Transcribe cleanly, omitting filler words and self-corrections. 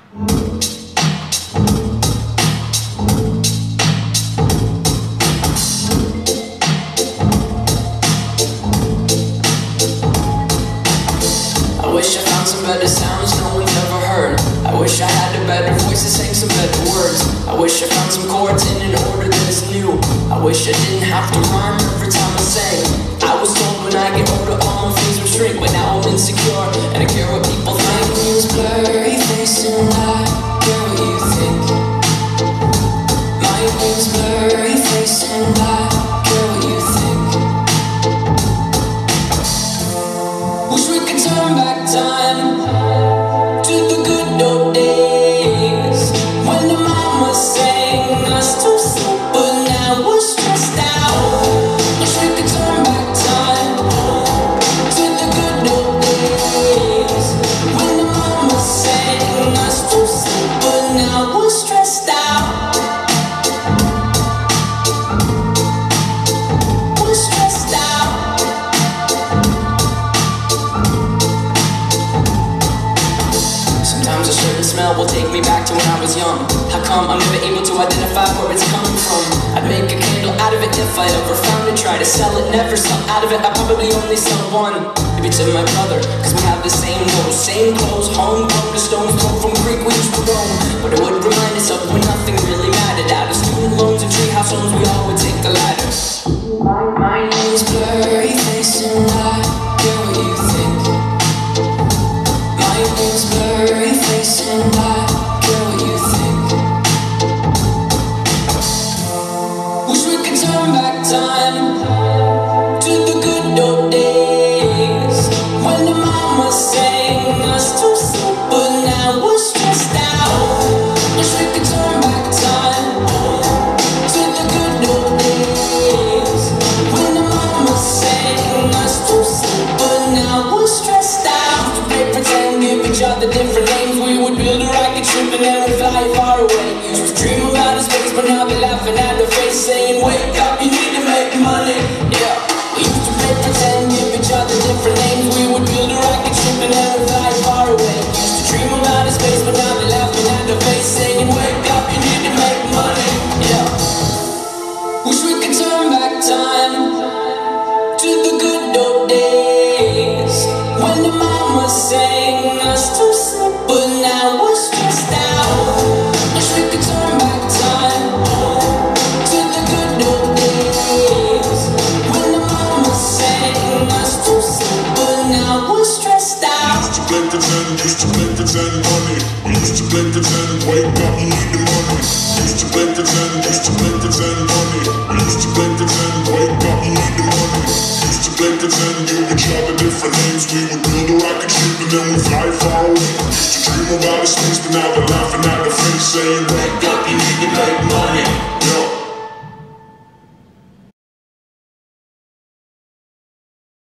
I wish I found some better sounds no one's ever heard. I wish I had a better voice to sing some better words. I wish I found some chords in an order that is new. I wish I didn't have to rhyme every time I sang. I was told when I get older all my things would shrink, but now I'm insecure and I care what people think. My name's blurry face and I care what you think. My name's blurry face and I care what you think. Wish we could turn back time to the good old days when the mama sang us to sleep, but now we're stressed out. Wish we could turn back time to the good old days when the mama sang us to sleep, but now we're stressed out. We're stressed out. Sometimes a certain smell will take me back to when I was young. How come I'm never able to identify where it's coming from? I'd make a candle out of it if I ever found it. Try to sell it, never sell out of it. I probably only sell one. Maybe to my brother, cause we have the same nose, same clothes, homegrown, the stones thrown from Greek we used to roam. But it would remind us of when nothing really mattered. Out of student loans and treehouse homes, we all would take the ladder. My name's blurry face and I care what you think. My name's blurry face and I care what you think. Wish we could turn back time to the good old days when the mama sang us to sleep, but now we're stressed out. Wish we could turn back time to the good old days when the mama sang us to sleep, but now we're stressed out. Used to play pretend, give each other different names. We would build a rocket ship and then we'd fly far away. Used to dream about a space, but now they're laughing at the face, saying, wake up, you need to make money. Yeah. We used to play pretend, give each other different names. We would build a rocket ship and then we'd fly far away. Used to dream about a space, but now they're laughing at the face, saying, wake up, you need to make money. Yeah. Wish we could turn back time to the good old days when the mama sang us to sleep, but now we're stressed out. Wish we could turn back time to the good old days when the mama sang us to sleep, but now we're stressed out. Used to play pretend money. We used to play pretend, wake up, you need the money. Used to play pretend money. We used to play pretend, wake up, you need the money. Used to play pretend, give each other different names. We would build a rocket ship and then we'd fly far away. Used to dream about a space, but now they're laughing at the face, saying, wake up, you need to make money. Yeah.